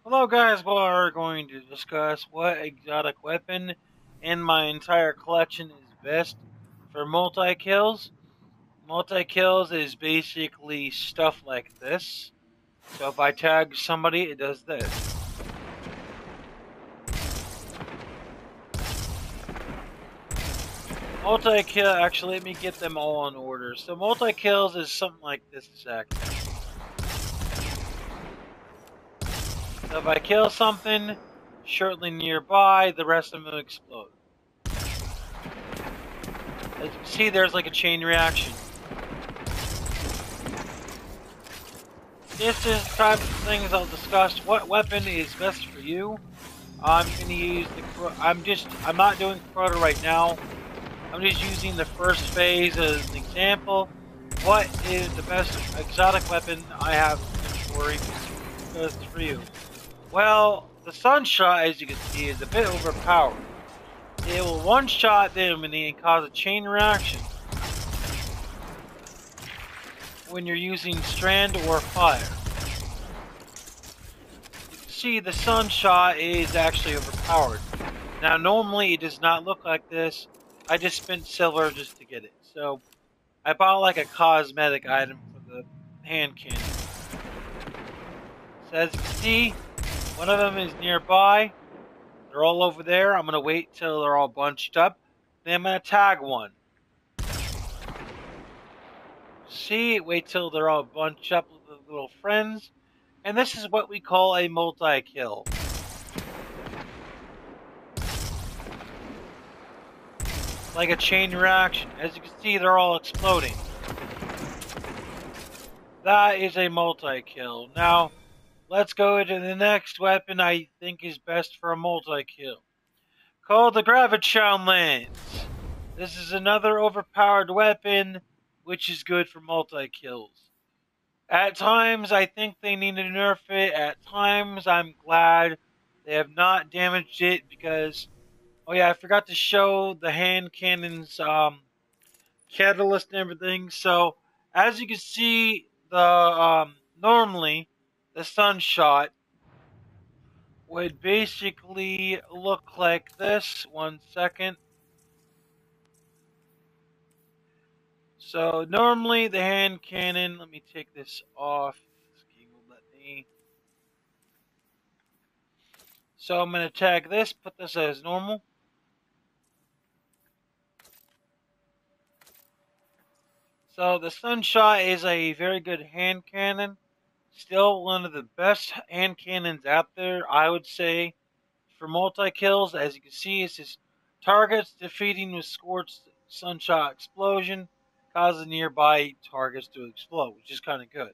Hello guys, we are going to discuss what exotic weapon in my entire collection is best for multi-kills. Multi-kills is basically stuff like this. So if I tag somebody, it does this. Multi-kill, actually let me get them all in order. So multi-kills is something like this exactly. So if I kill something shortly nearby, the rest of them explode. As you can see, there's like a chain reaction. This is the type of things I'll discuss. What weapon is best for you? I'm gonna use the. I'm not doing Crota right now. I'm just using the first phase as an example. What is the best exotic weapon I have in inventory best for you? Well, the Sunshot, as you can see, is a bit overpowered. It will one-shot the enemy and cause a chain reaction when you're using Strand or Fire. You can see the Sunshot is actually overpowered. Now, normally it does not look like this. I just spent silver just to get it. So, I bought like a cosmetic item for the hand cannon. So, as you can see, one of them is nearby. They're all over there. I'm going to wait till they're all bunched up. Then I'm going to tag one. See, wait till they're all bunched up with the little friends. And this is what we call a multi-kill. Like a chain reaction. As you can see, they're all exploding. That is a multi-kill. Now, let's go to the next weapon I think is best for a multi-kill. Called the Graviton Lance. This is another overpowered weapon, which is good for multi-kills. At times, I think they need to nerf it. At times, I'm glad they have not damaged it because, oh yeah, I forgot to show the hand cannon's catalyst and everything. So, as you can see, the normally the Sunshot would basically look like this. 1 second. So normally the hand cannon, let me take this off. This game will let me. So I'm going to tag this, put this as normal. So the Sunshot is a very good hand cannon. Still one of the best hand cannons out there, I would say, for multi-kills. As you can see, it's just targets defeating with scorched Sunshot explosion, causing nearby targets to explode, which is kind of good.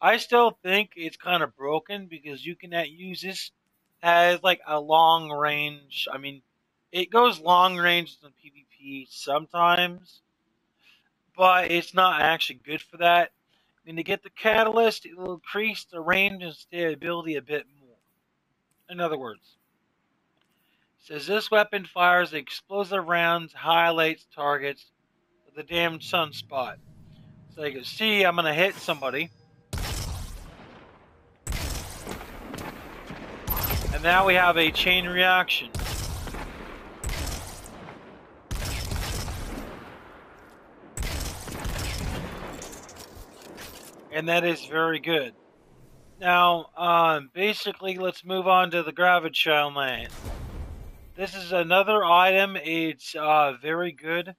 I still think it's kind of broken because you can use this as like a long range. I mean, it goes long range in PvP sometimes, but it's not actually good for that. I mean, to get the catalyst, it will increase the range and stability a bit more. In other words, it says this weapon fires explosive rounds, highlights targets with a damaged sunspot. So you can see, I'm going to hit somebody. And now we have a chain reaction. And that is very good. Now, basically, let's move on to the Graviton Lance. This is another item. It's very good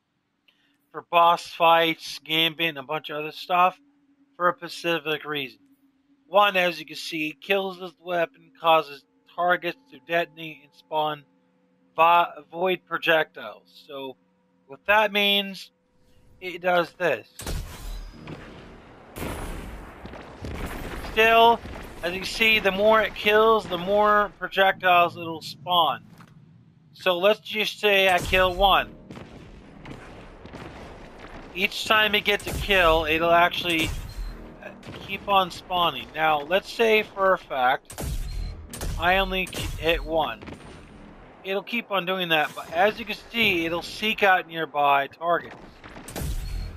for boss fights, gambit, and a bunch of other stuff for a specific reason. One, as you can see, kills this weapon, causes targets to detonate and spawn void projectiles. So, what that means, it does this. Still, as you see, the more it kills, the more projectiles it'll spawn. So let's just say I kill one. Each time it gets a kill, it'll actually keep on spawning. Now, let's say for a fact, I only hit one. It'll keep on doing that, but as you can see, it'll seek out nearby targets.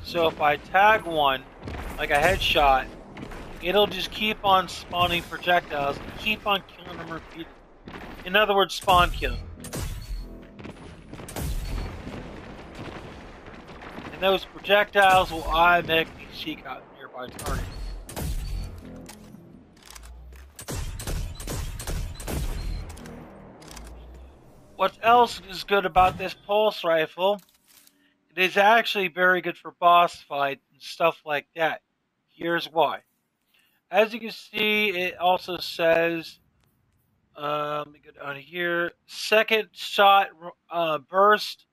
So if I tag one, like a headshot, it'll just keep on spawning projectiles and keep on killing them repeatedly. In other words, spawn killing. And those projectiles will automatically seek out nearby targets. What else is good about this pulse rifle? It is actually very good for boss fights and stuff like that. Here's why. As you can see, it also says, let me go down here. Second shot burst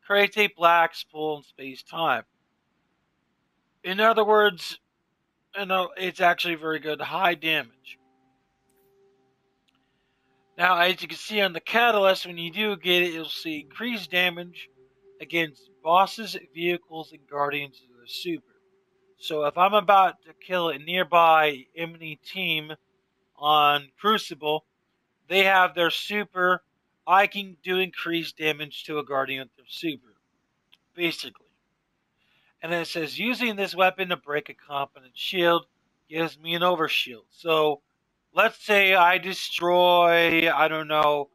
creates a black spool in space time. In other words, it's actually very good, high damage. Now, as you can see on the catalyst, when you do get it, you'll see increased damage against bosses, vehicles, and guardians of the super. So if I'm about to kill a nearby enemy team on Crucible, they have their super, I can do increased damage to a guardian with their super, basically. And then it says, using this weapon to break a competent shield gives me an overshield. So let's say I destroy, I don't know,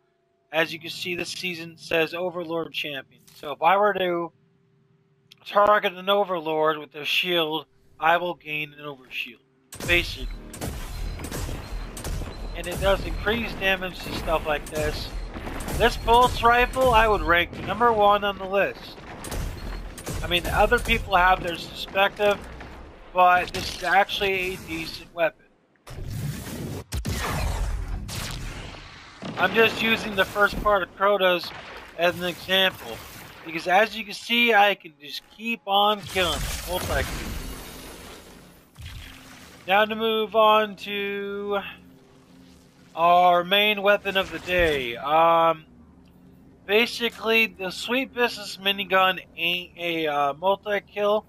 as you can see, this season says Overlord Champion. So if I were to target an Overlord with a shield, I will gain an overshield, basically. And it does increase damage to stuff like this. This pulse rifle, I would rank #1 on the list. I mean, other people have their perspective, but this is actually a decent weapon. I'm just using the first part of Krotos as an example, because as you can see, I can just keep on killing multi-kills. Now to move on to our main weapon of the day. Basically, the Sweet Business minigun ain't a multi-kill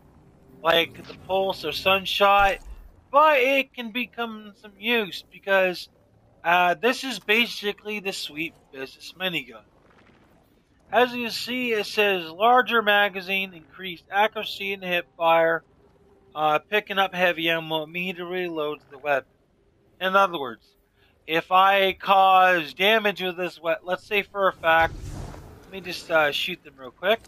like the Pulse or Sunshot, but it can become some use because this is basically the Sweet Business minigun. As you can see, it says larger magazine, increased accuracy and hip fire, picking up heavy ammo immediately loads the weapon. In other words, if I cause damage with this weapon, let's say for a fact, let me just shoot them real quick.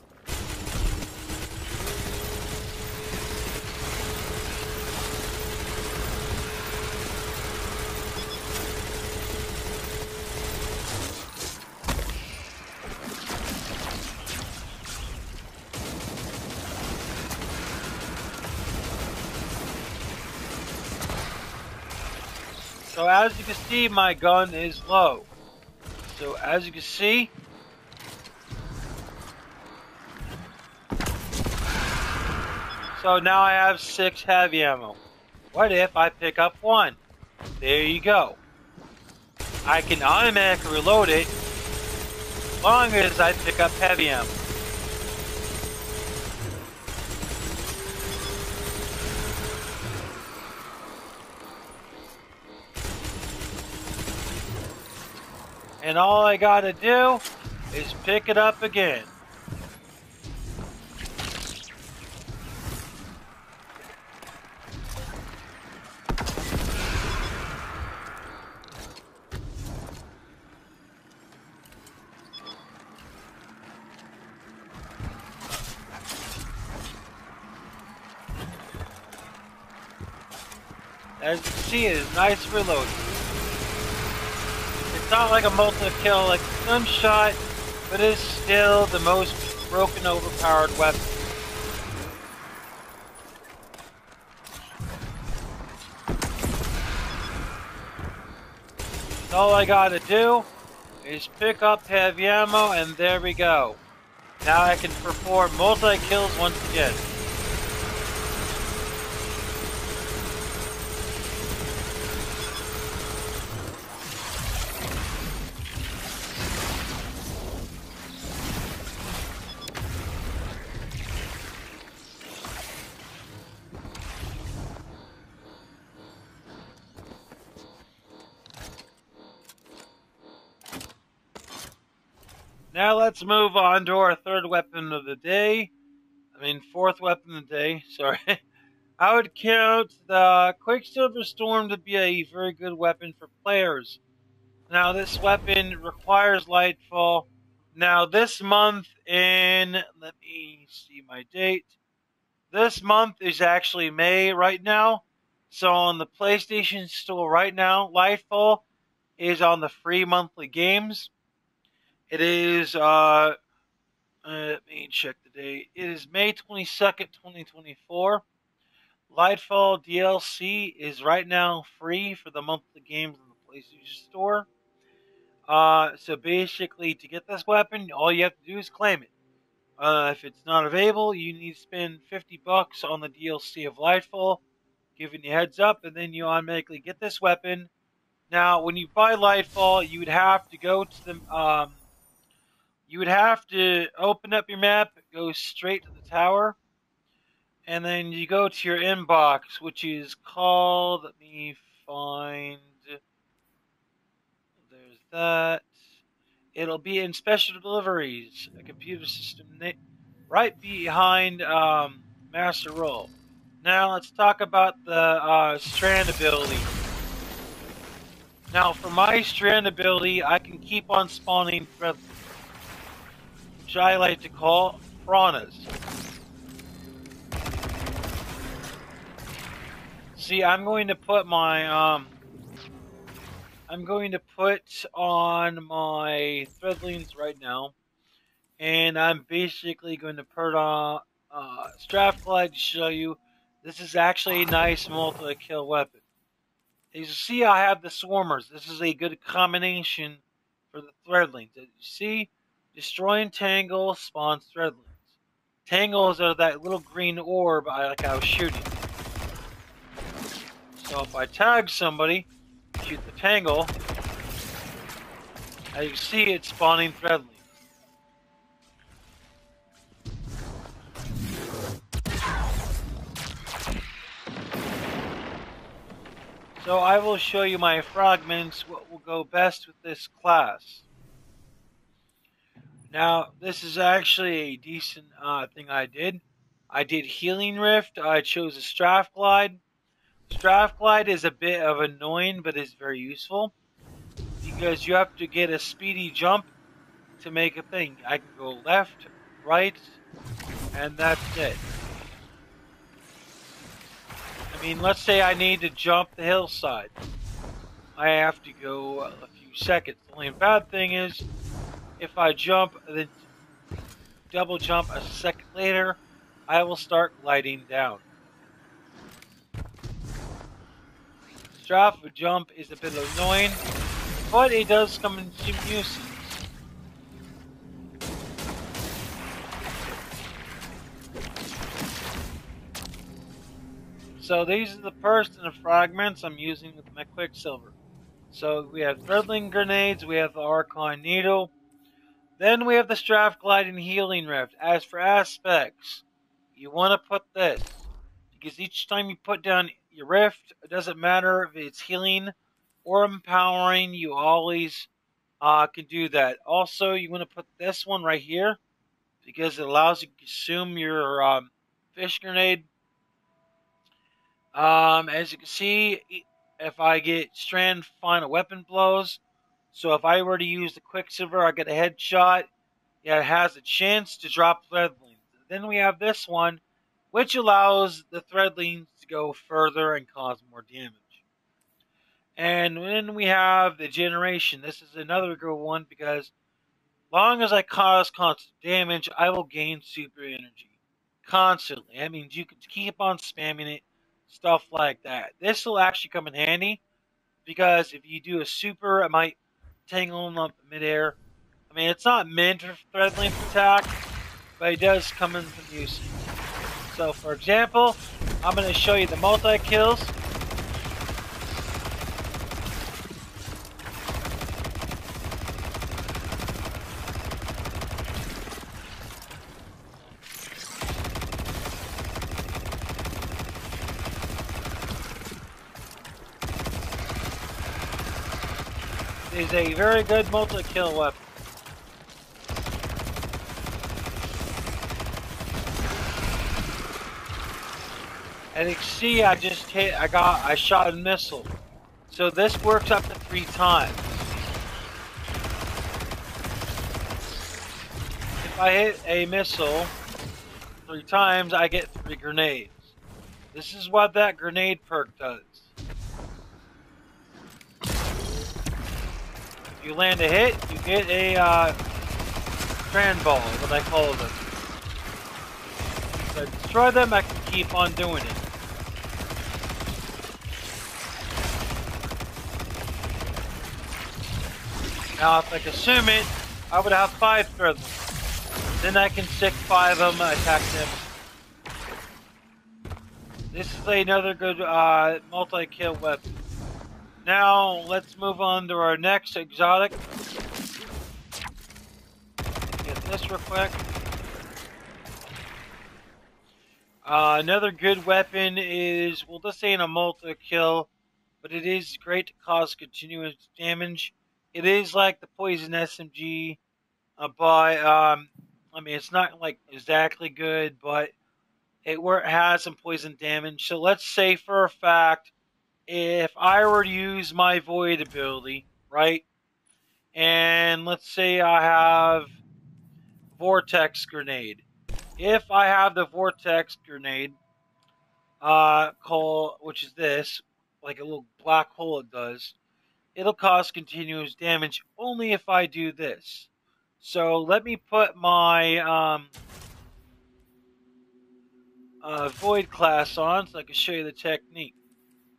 So as you can see, my gun is low. So as you can see, so now I have 6 heavy ammo. What if I pick up 1? There you go. I can automatically reload it as long as I pick up heavy ammo. And all I gotta do is pick it up again. As you can see, it is nice reloading. It's not like a multi-kill like Sunshot, but it is still the most broken, overpowered weapon. All I gotta do is pick up heavy ammo, and there we go. Now I can perform multi-kills once again. Now let's move on to our third weapon of the day. I mean, fourth weapon of the day, sorry. I would count the Quicksilver Storm to be a very good weapon for players. Now, this weapon requires Lightfall. Now, this month in, let me see my date. This month is actually May right now. So on the PlayStation Store right now, Lightfall is on the free monthly games. It is, let me check the date. It is May 22nd, 2024. Lightfall DLC is right now free for the monthly games on the PlayStation Store. So basically, to get this weapon, all you have to do is claim it. If it's not available, you need to spend $50 on the DLC of Lightfall, giving you a heads up, and then you automatically get this weapon. Now, when you buy Lightfall, you would have to go to the you would have to open up your map, go straight to the tower, and then you go to your inbox, which is called. Let me find. There's that. It'll be in special deliveries, a computer system right behind Master Roll. Now let's talk about the Strand ability. Now for my Strand ability, I can keep on spawning threadlings, which I like to call piranhas. See, I'm going to put my I'm going to put on my threadlings right now, and I'm basically going to put on Strathclyde to show you this is actually a nice multi-kill weapon. As you see, I have the Swarmers. This is a good combination for the threadlings. As you see, destroying Tangle spawns threadlings. Tangles are that little green orb like I was shooting. So if I tag somebody, shoot the Tangle, as you see, it's spawning threadlings. So I will show you my fragments, what will go best with this class. Now, this is actually a decent thing I did. I did Healing Rift. I chose a Strathclyde. Strathclyde is a bit of annoying, but is very useful, because you have to get a speedy jump to make a thing. I can go left, right, and that's it. I mean, let's say I need to jump the hillside. I have to go a few seconds. The only bad thing is, if I jump, then double jump a second later, I will start gliding down. Strafe jump is a bit annoying, but it does come in some uses. So these are the personal fragments I'm using with my Quicksilver. So we have Threadling Grenades, we have the Archon Needle, then we have the Strathclyde and Healing Rift. As for aspects, you want to put this, because each time you put down your Rift, it doesn't matter if it's healing or empowering, you always can do that. Also, you want to put this one right here, because it allows you to consume your fish grenade. As you can see, if I get Strand Final Weapon Blows, so if I were to use the Quicksilver, I get a headshot, yeah, it has a chance to drop Threadlings. Then we have this one, which allows the Threadlings to go further and cause more damage. And then we have the Generation. This is another good one, because long as I cause constant damage, I will gain super energy. Constantly. That means you can keep on spamming it. Stuff like that. This will actually come in handy, because if you do a super, it might tangle them up in midair. I mean, it's not meant for thread length attack, but it does come in some use. So, for example, I'm going to show you the multi-kills. Is a very good multi-kill weapon. As you can see, I shot a missile. So this works up to 3 times. If I hit a missile 3 times, I get 3 grenades. This is what that grenade perk does. If you land a hit, you get a strand ball, what I call them. If I destroy them, I can keep on doing it. Now, if I consume it, I would have 5 throw them. Then I can stick 5 of them, attack them. This is another good multi-kill weapon. Now, let's move on to our next exotic. Get this real quick. Another good weapon is, well, this ain't a multi-kill, but it is great to cause continuous damage. It is like the poison SMG, but I mean, it's not like exactly good, but it has some poison damage. So let's say for a fact, if I were to use my void ability, right, and let's say I have vortex grenade. If I have the vortex grenade, which is this, like a little black hole it does, it'll cause continuous damage only if I do this. So let me put my void class on so I can show you the technique.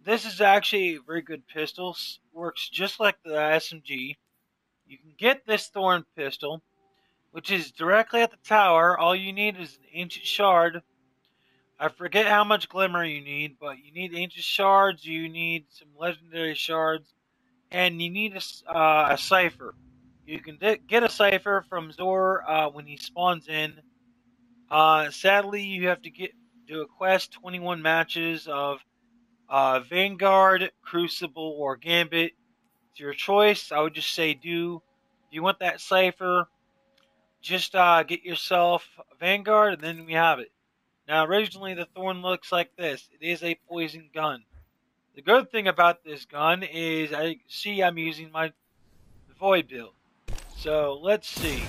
This is actually a very good pistol. Works just like the SMG. You can get this thorn pistol, which is directly at the tower. All you need is an ancient shard. I forget how much glimmer you need, but you need ancient shards, you need some legendary shards, and you need a cipher. You can get a cipher from Zor when he spawns in. Sadly, you have to do a quest, 21 matches of Vanguard, Crucible, or Gambit. It's your choice. I would just say do. If you want that cipher, just get yourself Vanguard, and then we have it. Now, originally the Thorn looks like this. It is a poison gun. The good thing about this gun is, I see I'm using my Void build. So, let's see.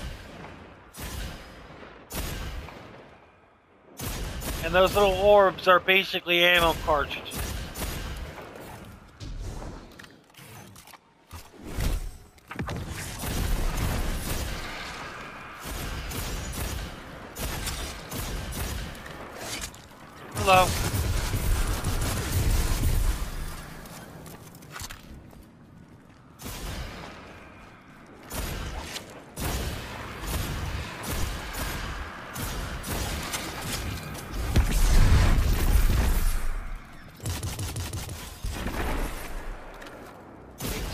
And those little orbs are basically ammo cartridges. Hello.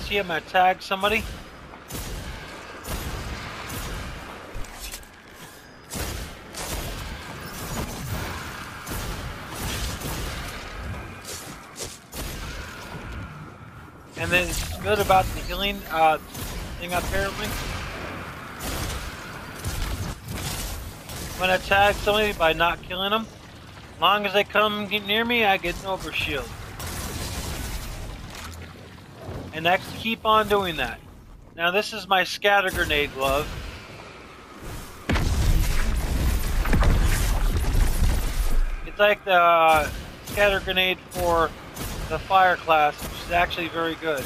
See, I'm gonna tag somebody. And then it's good about the healing thing apparently. When I tag somebody by not killing them, as long as they come get near me, I get an overshield. And I can keep on doing that. Now this is my scatter grenade glove. It's like the scatter grenade for the fire class, which is actually very good.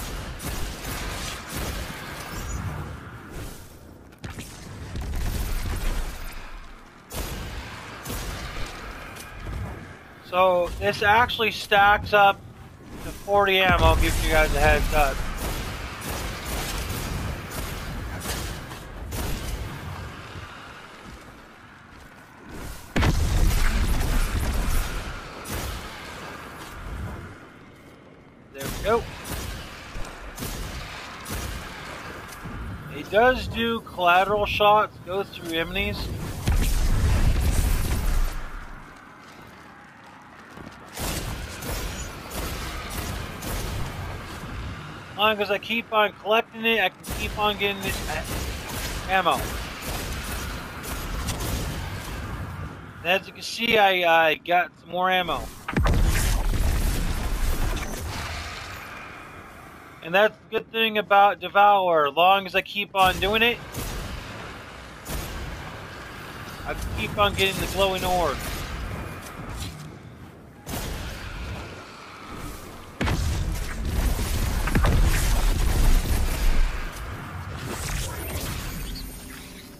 So this actually stacks up to 40 ammo. I'll give you guys a heads up. There we go. It does do collateral shots, go through enemies. As long as I keep on collecting it, I can keep on getting this ammo. And as you can see, I got some more ammo. And that's the good thing about Devour. As long as I keep on doing it, I keep on getting the glowing orb.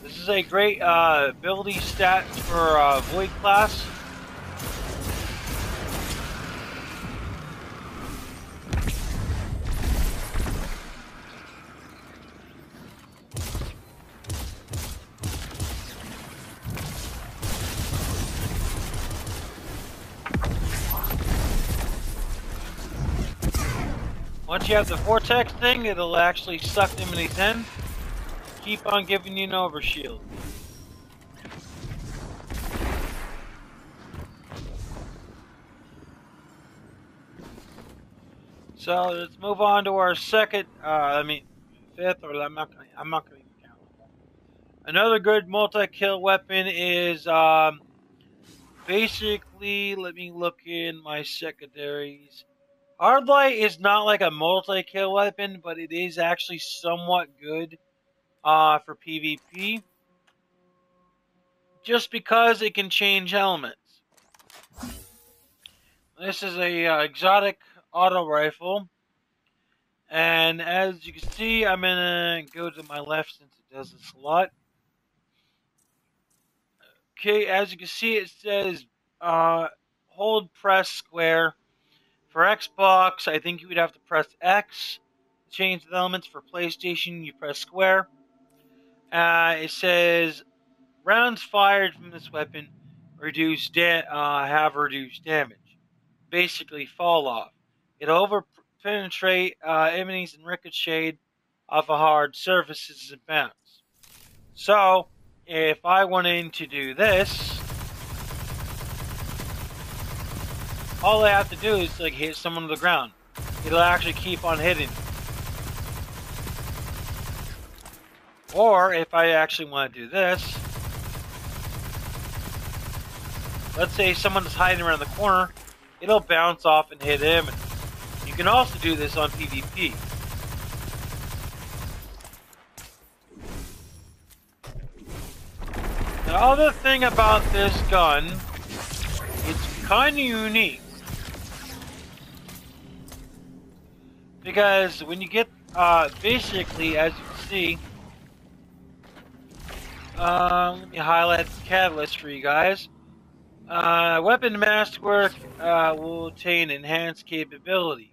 This is a great ability stat for Void class. Once you have the vortex thing, it'll actually suck enemies in. Keep on giving you an overshield. So let's move on to our second, fifth, or I'm not gonna even count. Another good multi-kill weapon is basically, let me look in my secondaries. Hardlight is not like a multi-kill weapon, but it is actually somewhat good for PvP. Just because it can change elements. This is a exotic auto rifle. And as you can see, I'm going to go to my left since it does this a lot. Okay, as you can see, it says hold press square. For Xbox, I think you would have to press X to change the elements. For PlayStation, you press square. It says rounds fired from this weapon have reduced damage. Basically, fall off. It'll over penetrate enemies and ricochet off of hard surfaces and bounce. So, if I wanted to do this, all I have to do is like hit someone on the ground. It'll actually keep on hitting. Or if I actually want to do this, let's say someone is hiding around the corner, it'll bounce off and hit him. You can also do this on PvP. The other thing about this gun, it's kind of unique. Because when you get, basically, as you can see, let me highlight the catalyst for you guys. Weapon masterwork will attain enhanced capabilities.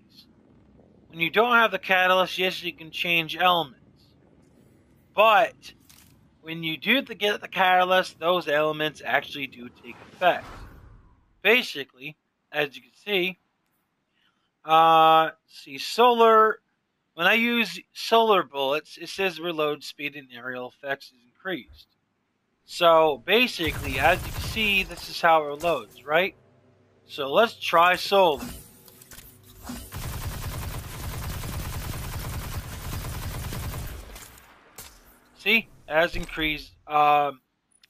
When you don't have the catalyst, yes, you can change elements. But when you do get the catalyst, those elements actually do take effect. Basically, as you can see, solar. When I use solar bullets, it says reload speed and aerial effects is increased. So basically, as you can see, this is how it reloads, right? So let's try solar. See, has increased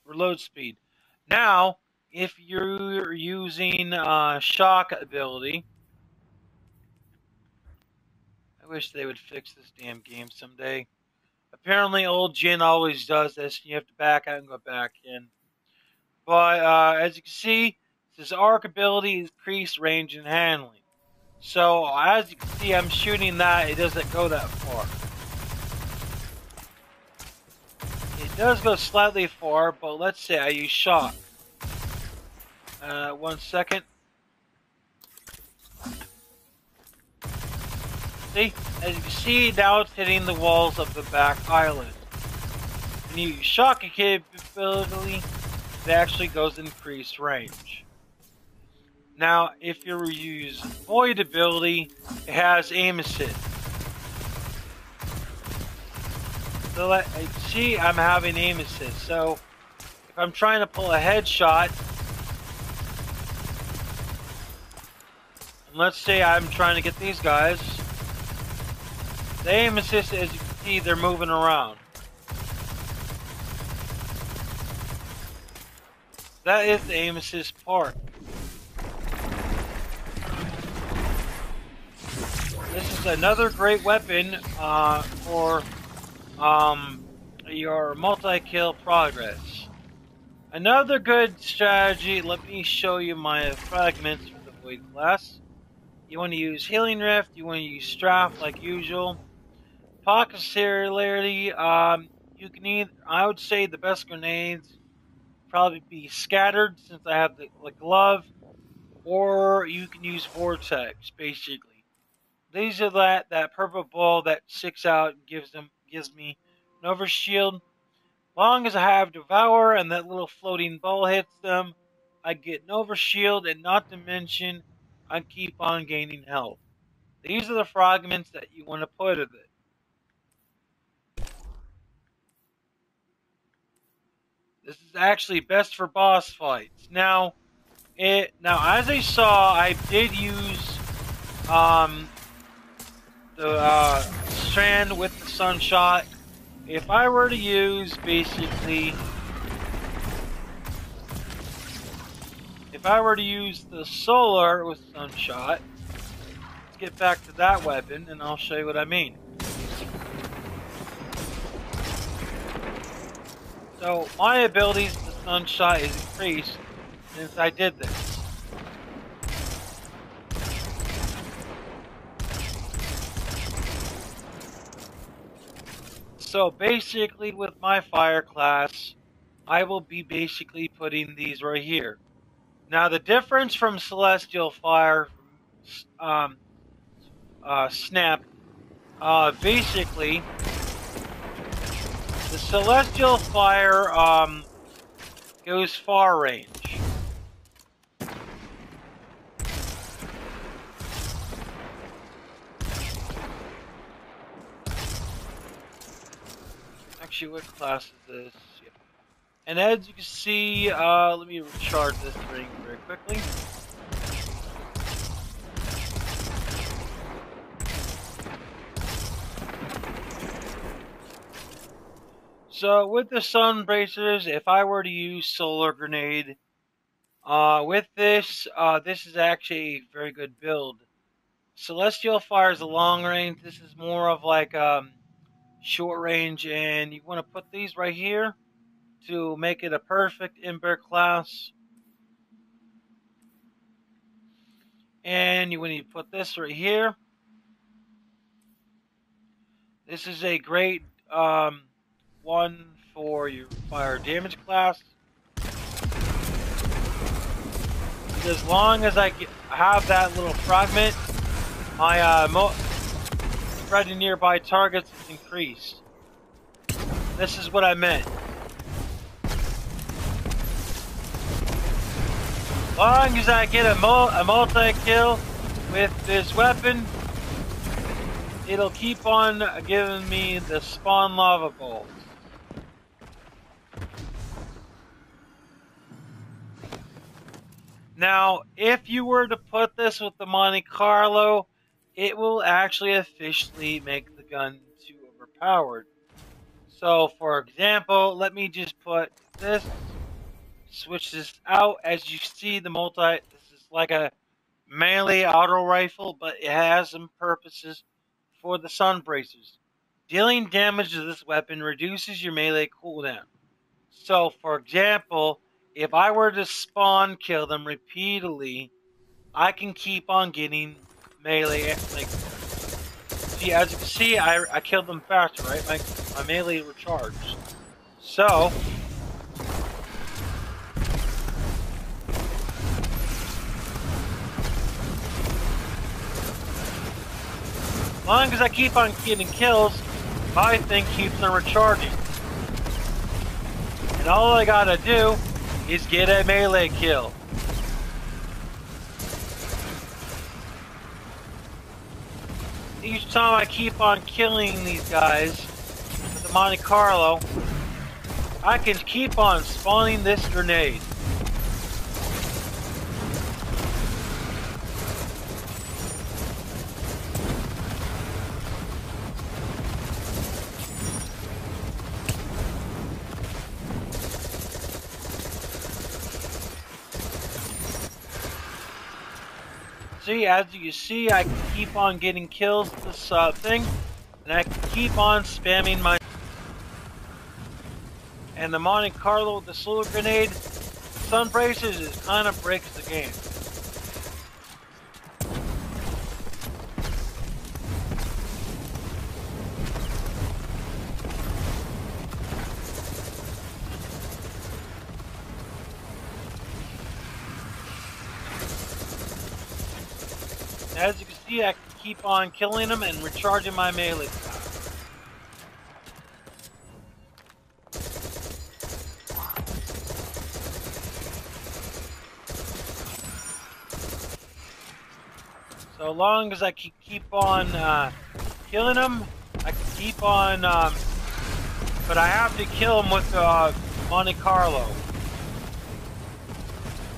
reload speed. Now, if you're using shock ability, I wish they would fix this damn game someday. Apparently, old Jin always does this. You have to back out and go back in. But as you can see, this arc ability increased range and handling. So as you can see, I'm shooting that. It doesn't go that far. It does go slightly far, but let's say I use shock. 1 second. See? As you can see, now it's hitting the walls of the back island. When you use shock capability, it actually goes increased range. Now, if you use void ability, it has aim assist. So see, I'm having aim assist. So if I'm trying to pull a headshot, and let's say I'm trying to get these guys, the aim assist, as you can see, they're moving around. That is the aim assist part. This is another great weapon for your multi-kill progress. Another good strategy, let me show you my fragments for the Void class. You want to use Healing Rift, you want to use Strafe like usual. Pocket Celerity, you can either, I would say the best grenades probably be Scattered since I have the glove, or you can use Vortex basically. These are that purple ball that sticks out and gives me an overshield. Long as I have Devour and that little floating ball hits them, I get an overshield, and not to mention, I keep on gaining health. These are the fragments that you want to put with it. This is actually best for boss fights. Now as I saw, I did use the strand with the sunshot. If I were to use basically, if I were to use the solar with sunshot, let's get back to that weapon and I'll show you what I mean. So my abilities with the sunshot is increased since I did this. So basically with my fire class, I will be basically putting these right here. Now the difference from Celestial Fire from Snap, basically the Celestial Fire goes far range. Actually, what class is this? Yeah. And as you can see, let me recharge this ring very quickly. So with the sun bracers, if I were to use solar grenade, with this, this is actually a very good build. Celestial Fire is a long range. This is more of like short range, and you want to put these right here to make it a perfect Ember class. And you want to put this right here. This is a great one for your fire damage class. Because as long as I have that little fragment, my spread to nearby targets is increased. This is what I meant. As long as I get a multi-kill with this weapon, it'll keep on giving me the spawn lava bolts. Now, if you were to put this with the Monte Carlo, it will actually officially make the gun too overpowered. So, for example, let me just put this, switch this out. As you see, this is like a melee auto rifle, but it has some purposes for the sun bracers. Dealing damage to this weapon reduces your melee cooldown. So, for example, if I were to spawn kill them repeatedly, I can keep on getting melee. Like, see, as you can see, I killed them faster, right? My melee recharged. So, as long as I keep on getting kills, my thing keeps on recharging. And all I gotta do is get a melee kill. Each time I keep on killing these guys with the Monte Carlo, I can keep on spawning this grenade. See, as you see, I can keep on getting kills with this thing, and I can keep on spamming my. And the Monte Carlo with the solar grenade, Sun Bracers, it kind of breaks the game. As you can see, I can keep on killing them and recharging my melee. So long as I can keep on killing them, I can keep on, but I have to kill them with Monte Carlo.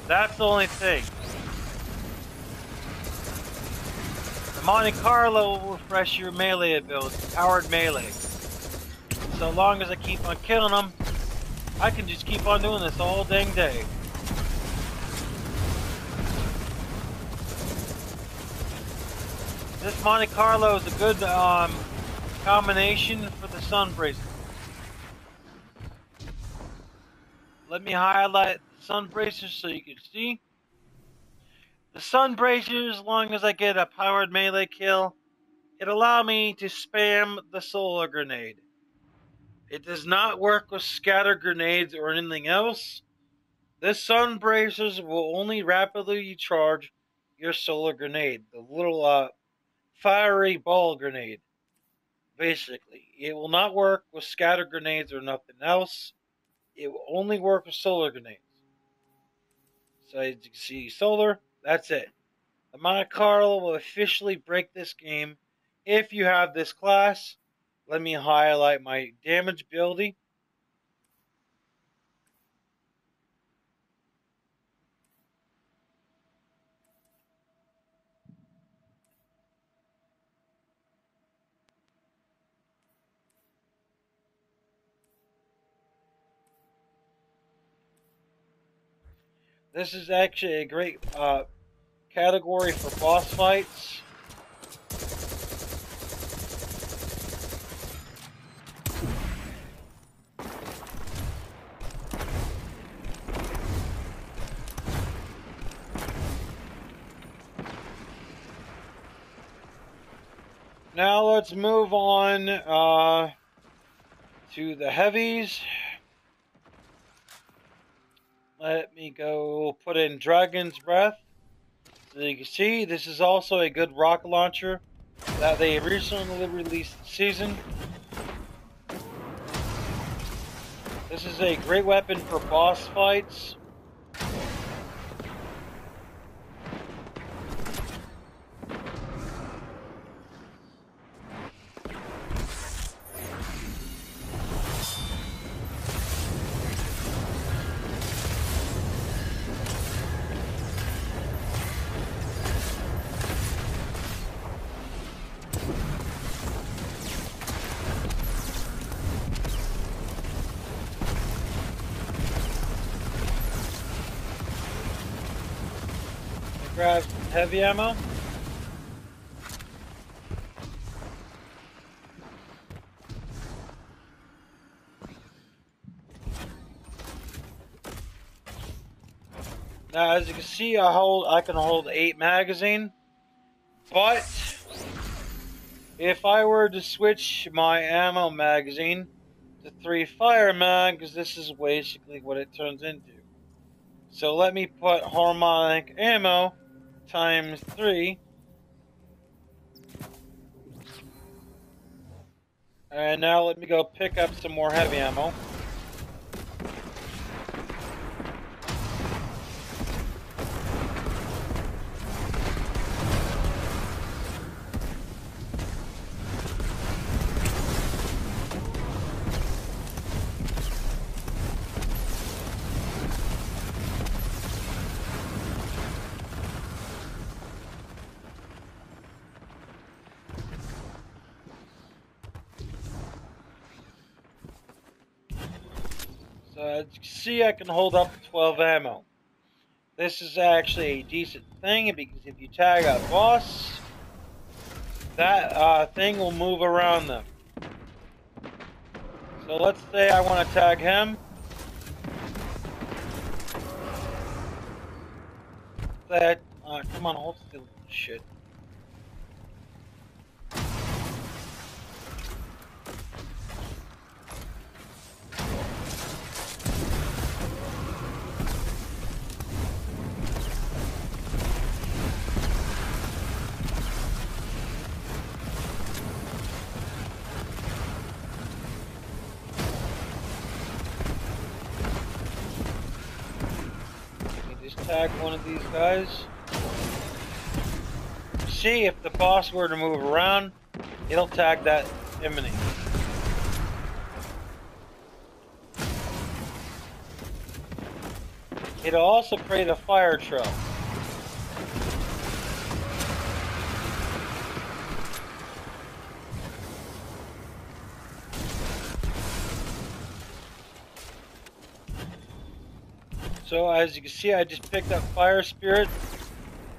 That's the only thing. The Monte Carlo will refresh your melee ability, powered melee. So long as I keep on killing them, I can just keep on doing this all dang day. This Monte Carlo is a good combination for the Sun Bracers. Let me highlight the Sun Bracers so you can see. The Sun Bracers, as long as I get a powered melee kill, it allows me to spam the solar grenade. It does not work with scatter grenades or anything else. This Sun Bracers will only rapidly charge your solar grenade, the little fiery ball grenade. Basically, it will not work with scatter grenades or nothing else. It will only work with solar grenades. So as you can see, solar, that's it. The Monte Carlo will officially break this game if you have this class. Let me highlight my damage ability. This is actually a great category for boss fights. Now let's move on to the heavies. Let me go put in Dragon's Breath. So you can see, this is also a good rocket launcher that they recently released this season. This is a great weapon for boss fights. Grab some heavy ammo. Now, as you can see, I can hold 8 magazine, but if I were to switch my ammo magazine to 3 fire mags, this is basically what it turns into. So let me put harmonic ammo times 3. And now let me go pick up some more heavy ammo. So as you can see, I can hold up to 12 ammo. This is actually a decent thing because if you tag a boss, that thing will move around them. So let's say I want to tag him. That come on, hold still, shit. Tag one of these guys. See, if the boss were to move around, it'll tag that enemy. It'll also create a fire trail. So as you can see, I just picked up Fire Spirit.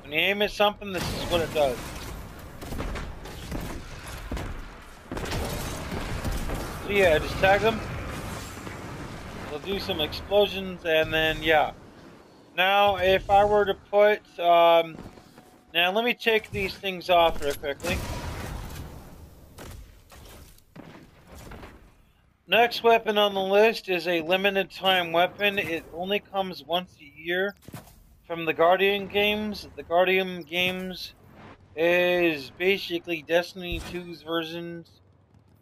When you aim at something, this is what it does. So yeah, just tag them. We'll do some explosions, and then yeah. Now, if I were to put, now let me take these things off real quickly. Next weapon on the list is a limited time weapon. It only comes once a year from the Guardian games. The Guardian games is basically Destiny 2's versions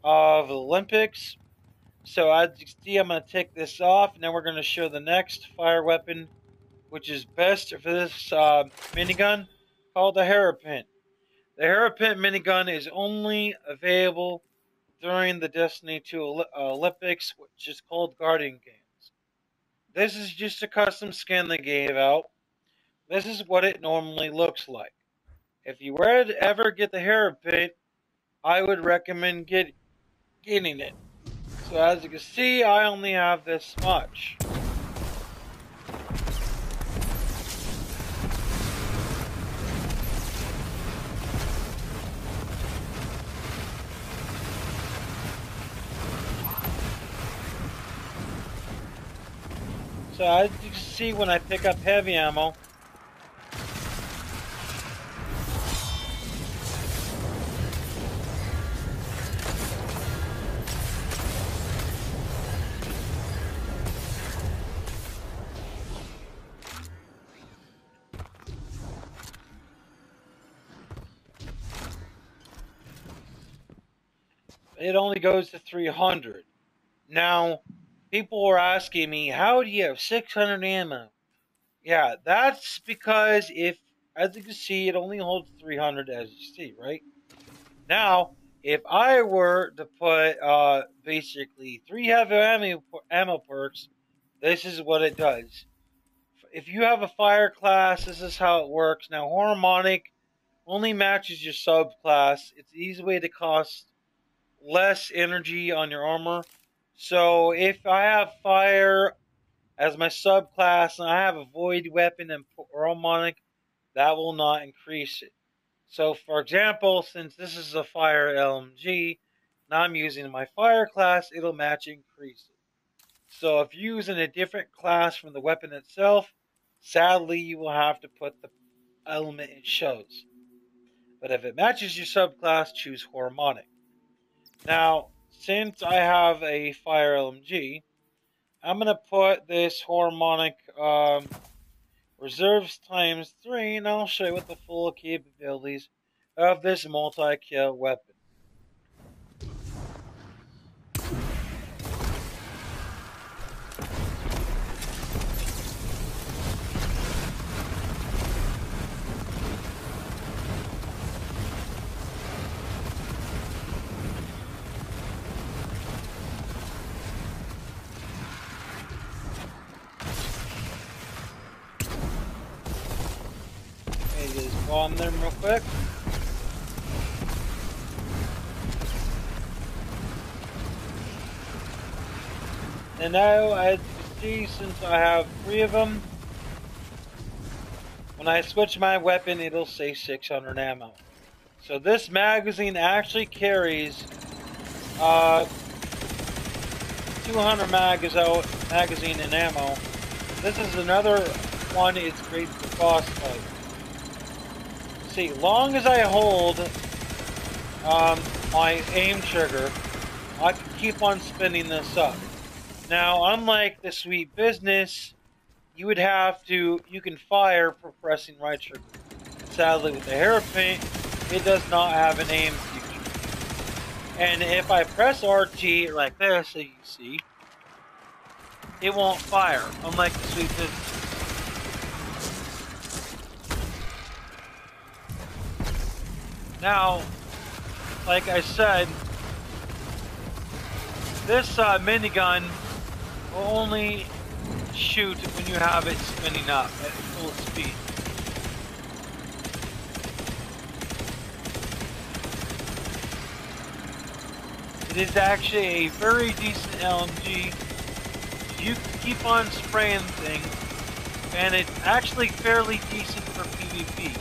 of Olympics. So as you can see, I'm going to take this off. Now we're going to show the next fire weapon, which is best for this minigun, called the Hairpin. The Hairpin minigun is only available during the Destiny 2 Olympics, which is called Guardian Games. This is just a custom skin they gave out. This is what it normally looks like. If you were to ever get the Hairpin, I would recommend getting it. So as you can see, I only have this much. So as you can see, when I pick up heavy ammo, it only goes to 300. Now, people were asking me, how do you have 600 ammo? Yeah, that's because as you can see, it only holds 300 as you see, right? Now, if I were to put basically 3 heavy ammo perks, this is what it does. If you have a fire class, this is how it works. Now, harmonic only matches your subclass. It's an easy way to cost less energy on your armor. So if I have fire as my subclass and I have a void weapon and harmonic, that will not increase it. So for example, since this is a fire LMG and I'm using my fire class, it'll match increase it. So if you're using a different class from the weapon itself, sadly you will have to put the element it shows. But if it matches your subclass, choose harmonic. Now, since I have a fire LMG, I'm going to put this harmonic reserves times 3, and I'll show you what the full capabilities of this multi-kill weapon. Just bomb them real quick. And now, as you can see, since I have 3 of them, When I switch my weapon, it'll say 600 ammo. So this magazine actually carries 200 magazine and ammo. This is another one. It's great for boss fight. See, long as I hold my aim trigger, I can keep on spinning this up. Now, unlike the Sweet Business, you can fire for pressing right trigger. Sadly, with the hairpin, it does not have an aim feature. And if I press RT like this, as you see, it won't fire, unlike the Sweet Business. Now, like I said, this minigun will only shoot when you have it spinning up at full speed. It is actually a very decent LMG. You can keep on spraying things, and it's actually fairly decent for PvP.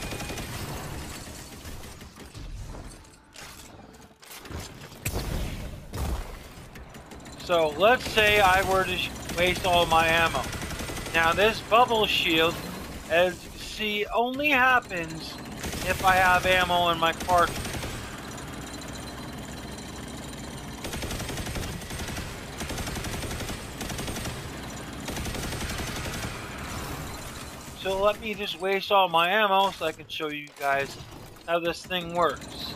So let's say I were to waste all my ammo. Now this bubble shield, as you can see, only happens if I have ammo in my cartridge. So let me just waste all my ammo so I can show you guys how this thing works.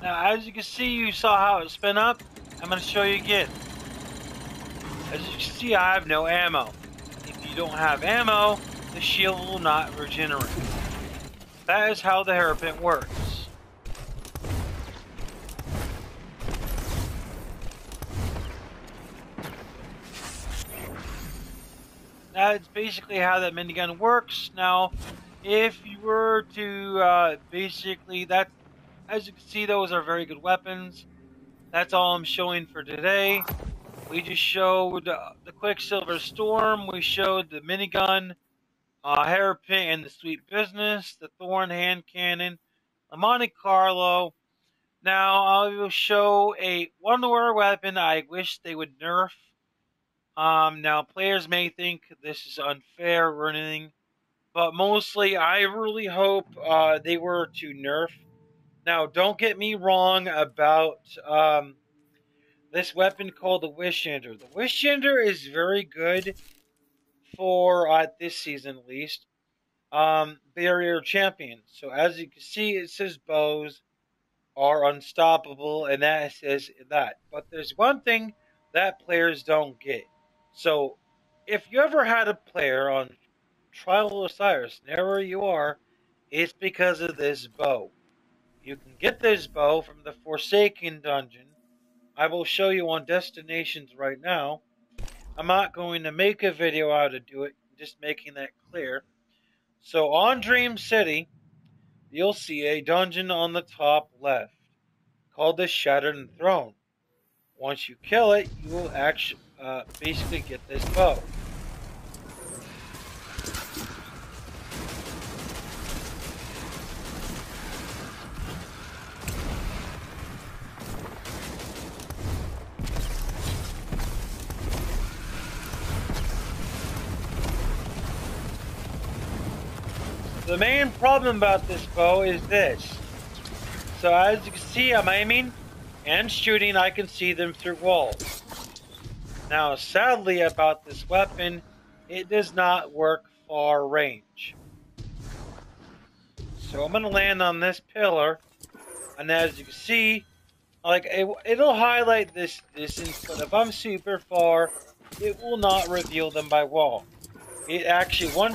Now, as you can see, you saw how it spin up. I'm going to show you again. As you can see, I have no ammo. If you don't have ammo, the shield will not regenerate. That is how the hairpin works. That's basically how that minigun works. Now, if you were to as you can see, those are very good weapons. That's all I'm showing for today. We just showed the Quicksilver Storm. We showed the minigun, hairpin, and the Sweet Business, the Thorn hand cannon, the Monte Carlo. Now I will show one more weapon I wish they would nerf. Now players may think this is unfair or anything, but mostly I really hope they were to nerf. Now, don't get me wrong about this weapon called the Wishender. The Wishender is very good for, this season at least, barrier champions. So as you can see, it says bows are unstoppable, and that says that. But there's one thing that players don't get. So if you ever had a player on Trial of Osiris, wherever you are, it's because of this bow. You can get this bow from the Forsaken dungeon. I will show you on destinations right now. I'm not going to make a video how to do it, just making that clear. So on Dream City, you'll see a dungeon on the top left called the Shattered Throne. Once you kill it, you will actually basically get this bow. The main problem about this bow is this. So as you can see, I'm aiming and shooting. I can see them through walls. Now, sadly about this weapon, it does not work far range. So I'm going to land on this pillar, and as you can see, Like it'll highlight this distance, but if I'm super far, it will not reveal them by wall. It actually one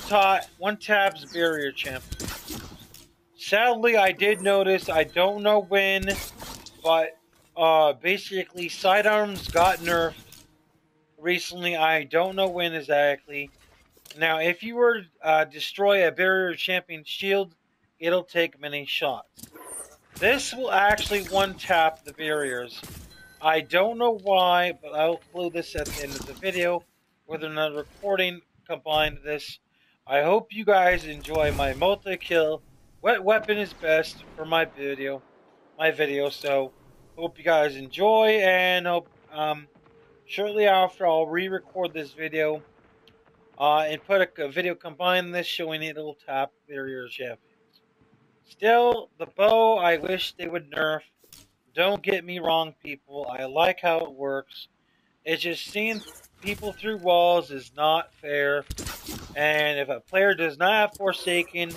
tabs barrier champion. Sadly, I did notice. I don't know when, but basically sidearms got nerfed recently. I don't know when exactly. Now, if you were to destroy a barrier champion shield, it'll take many shots. This will actually one tap the barriers. I don't know why, but I'll include this at the end of the video with another recording combined to this. I hope you guys enjoy my multi-kill. What weapon is best for my video? So hope you guys enjoy, and hope shortly after I'll re-record this video and put a video combined this showing it'll tap barrier champions. Still, the bow I wish they would nerf. Don't get me wrong, people. I like how it works. It's just seeing people through walls is not fair. And if a player does not have Forsaken,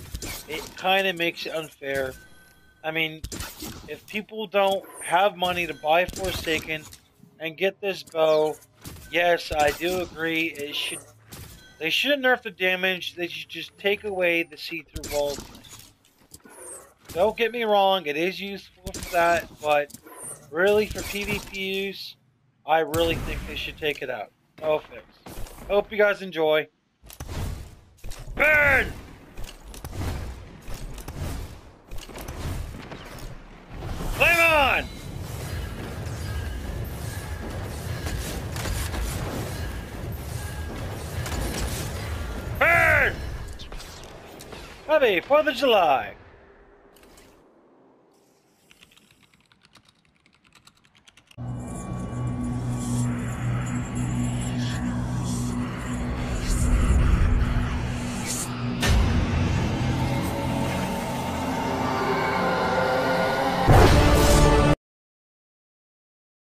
it kind of makes it unfair. I mean, if people don't have money to buy Forsaken and get this bow, yes, I do agree. They shouldn't nerf the damage. They should just take away the see-through walls. Don't get me wrong, it is useful for that, but really for PvP use, I really think they should take it out. No fix. Hope you guys enjoy. Burn! Flame on! Burn! Happy 4th of July!